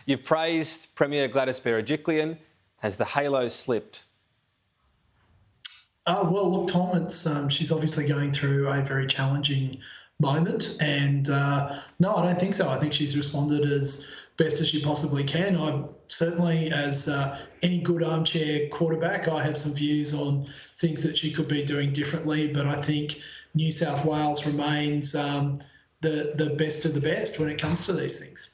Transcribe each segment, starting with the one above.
You've praised Premier Gladys Berejiklian. Has the halo slipped? Well, look, Tom, she's obviously going through a very challenging moment, and no, I don't think so. I think she's responded as best as she possibly can. I certainly, as any good armchair quarterback, I have some views on things that she could be doing differently, but I think New South Wales remains the best of the best when it comes to these things.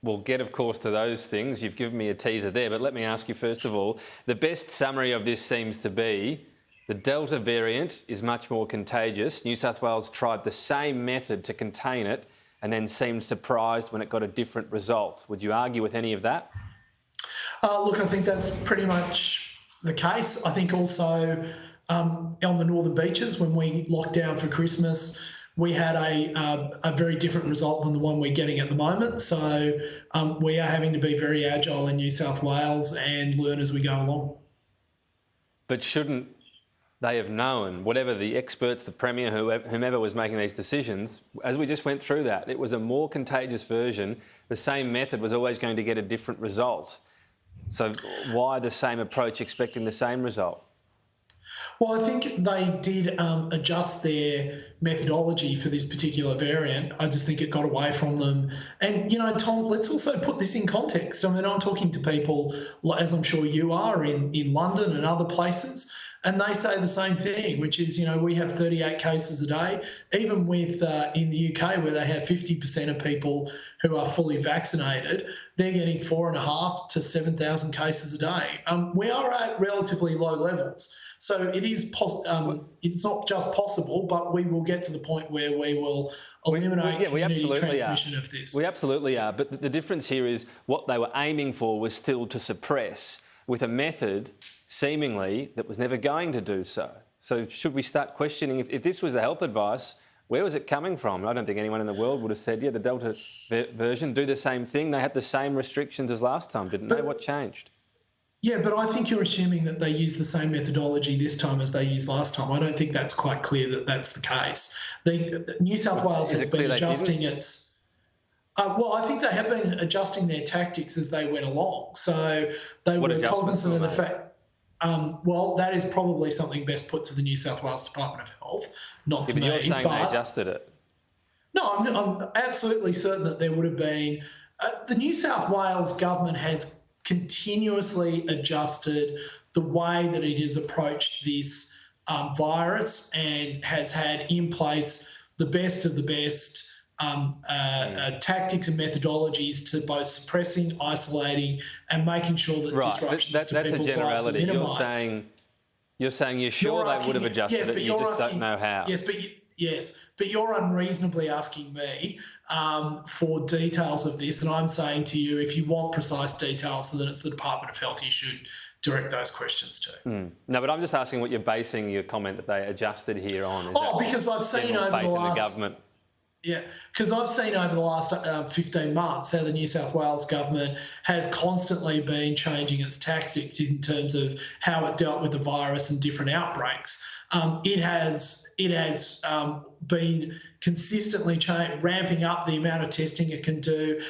We'll get, of course, to those things. You've given me a teaser there, but let me ask you first of all, the best summary of this seems to be the Delta variant is much more contagious. New South Wales tried the same method to contain it and then seemed surprised when it got a different result. Would you argue with any of that? Look, I think that's pretty much the case. I think also on the northern beaches, when we locked down for Christmas, we had a very different result than the one we're getting at the moment. So we are having to be very agile in New South Wales and learn as we go along. But shouldn't they have known, whatever the experts, the Premier, whomever was making these decisions, as we just went through that, it was a more contagious version. The same method was always going to get a different result. So why the same approach expecting the same result? Well, I think they did adjust their methodology for this particular variant. I just think it got away from them. And, you know, Tom, let's also put this in context. I mean, I'm talking to people, as I'm sure you are, in London and other places, and they say the same thing, which is, you know, we have 38 cases a day. Even with in the UK, where they have 50% of people who are fully vaccinated, they're getting 4,500 to 7,000 cases a day. We are at relatively low levels. So it is. It's not just possible, but we will get to the point where we will eliminate community transmission of this. We absolutely are. But the difference here is what they were aiming for was still to suppress with a method, seemingly, that was never going to do so. So should we start questioning if this was the health advice, where was it coming from? I don't think anyone in the world would have said, yeah, the Delta version, do the same thing. They had the same restrictions as last time, didn't they? What changed? Yeah, but I think you're assuming that they used the same methodology this time as they used last time. I don't think that's quite clear that that's the case. New South Wales has been adjusting its... well, I think they have been adjusting their tactics as they went along. So they were cognizant of the fact... well, that is probably something best put to the New South Wales Department of Health, not to me. But you're saying they adjusted it? No, I'm absolutely certain that there would have been... the New South Wales government has continuously adjusted the way that it has approached this virus and has had in place the best of the best tactics and methodologies to both suppressing, isolating and making sure that disruptions to people's lives are minimised. You're saying you're sure they would have adjusted it, you just don't know how. Yes, but you're unreasonably asking me for details of this, and I'm saying to you, if you want precise details, then it's the Department of Health you should direct those questions to. No, but I'm just asking what you're basing your comment that they adjusted here on. Because I've seen over the last... government. Yeah, because I've seen over the last 15 months how the New South Wales government has constantly been changing its tactics in terms of how it dealt with the virus and different outbreaks. It has been consistently ramping up the amount of testing it can do,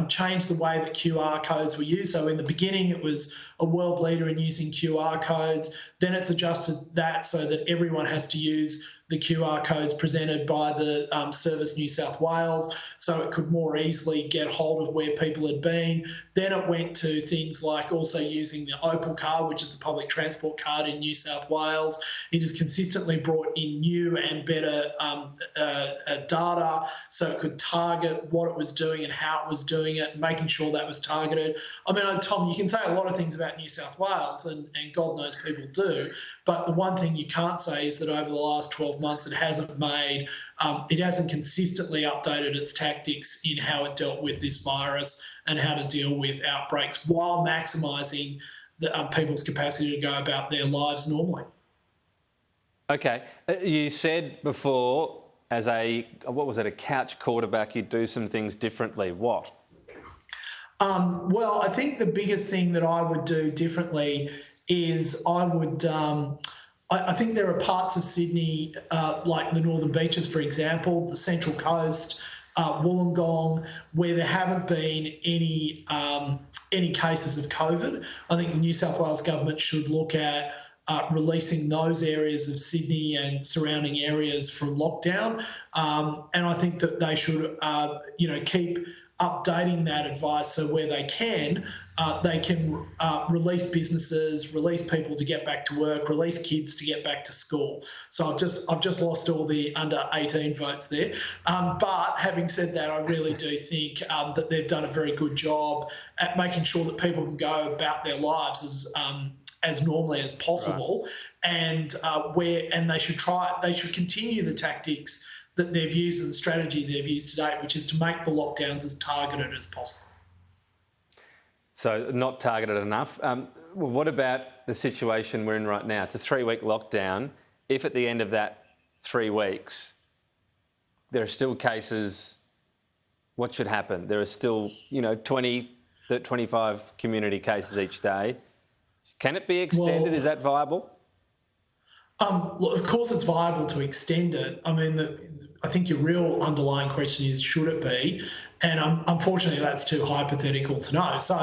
changed the way that QR codes were used. So in the beginning, it was a world leader in using QR codes. Then it's adjusted that so that everyone has to use the QR codes presented by the Service New South Wales, so it could more easily get hold of where people had been. Then it went to things like also using the Opal card, which is the public transport card in New South Wales. It has consistently brought in new and better data so it could target what it was doing and how it was doing it, making sure that was targeted. I mean, Tom, you can say a lot of things about New South Wales, and God knows people do, but the one thing you can't say is that over the last 12 months, it hasn't consistently updated its tactics in how it dealt with this virus and how to deal with outbreaks while maximising people's capacity to go about their lives normally. Okay. You said before, as a couch quarterback, you'd do some things differently. What? Well, I think the biggest thing that I would do differently is I think there are parts of Sydney, like the northern beaches, for example, the Central Coast, Wollongong, where there haven't been any cases of COVID. I think the New South Wales government should look at releasing those areas of Sydney and surrounding areas from lockdown, and I think that they should, keep updating that advice so where they can release businesses, release people to get back to work, release kids to get back to school. So I've just lost all the under 18 votes there. But having said that, I really do think that they've done a very good job at making sure that people can go about their lives as normally as possible, right. And they should continue the tactics that they've used and the strategy they've used to date, which is to make the lockdowns as targeted as possible. So not targeted enough. What about the situation we're in right now? It's a 3-week lockdown. If at the end of that 3 weeks there are still cases, what should happen? There are still, 20 to 25 community cases each day. Can it be extended? Is that viable? Of course, it's viable to extend it. I mean, I think your real underlying question is, should it be? And unfortunately, that's too hypothetical to know. So,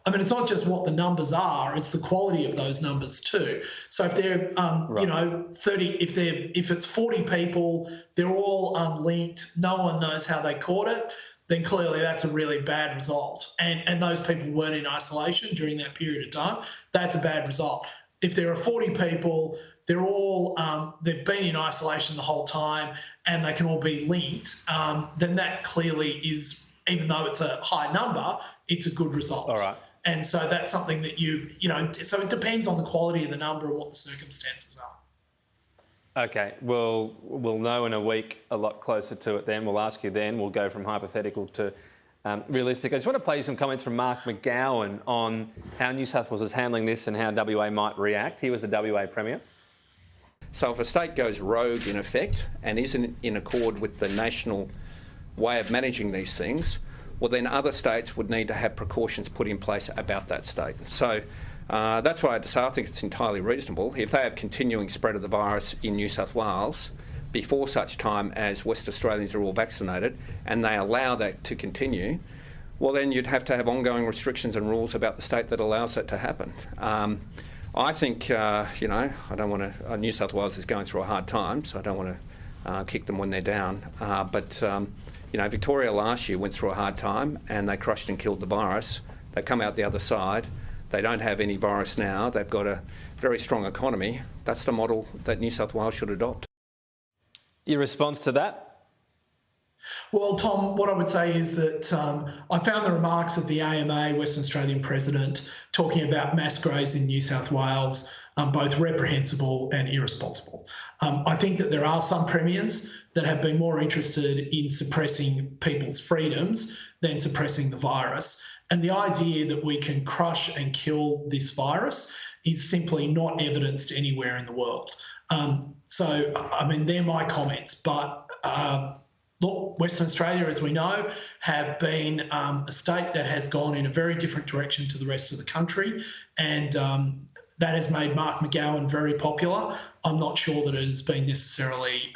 I mean, it's not just what the numbers are; it's the quality of those numbers too. So, if they're, 30, if it's 40 people, they're all unlinked, no one knows how they caught it, then clearly that's a really bad result. And those people weren't in isolation during that period of time. That's a bad result. If there are 40 people, they're all they've been in isolation the whole time, and they can all be linked. Then that clearly is, even though it's a high number, it's a good result. All right. And so that's something that so it depends on the quality of the number and what the circumstances are. Okay, we'll know in a week a lot closer to it then. We'll ask you then. We'll go from hypothetical to realistic. I just want to play you some comments from Mark McGowan on how New South Wales is handling this and how WA might react. He was the WA Premier. So if a state goes rogue in effect and isn't in accord with the national way of managing these things, well then other states would need to have precautions put in place about that state. So that's why I had to say I think it's entirely reasonable. If they have continuing spread of the virus in New South Wales before such time as West Australians are all vaccinated and they allow that to continue, well then you'd have to have ongoing restrictions and rules about the state that allows that to happen. I think, I don't want to... New South Wales is going through a hard time, so I don't want to kick them when they're down. But Victoria last year went through a hard time and they crushed and killed the virus. They come out the other side. They don't have any virus now. They've got a very strong economy. That's the model that New South Wales should adopt. Your response to that? Well, Tom, what I would say is that I found the remarks of the AMA, Western Australian President, talking about mass graves in New South Wales both reprehensible and irresponsible. I think that there are some premiers that have been more interested in suppressing people's freedoms than suppressing the virus. And the idea that we can crush and kill this virus is simply not evidenced anywhere in the world. So, I mean, they're my comments, but look, Western Australia, as we know, have been a state that has gone in a very different direction to the rest of the country, and that has made Mark McGowan very popular. I'm not sure that it has been necessarily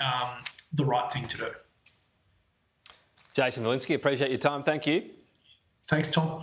the right thing to do. Jason Falinski, appreciate your time. Thank you. Thanks, Tom.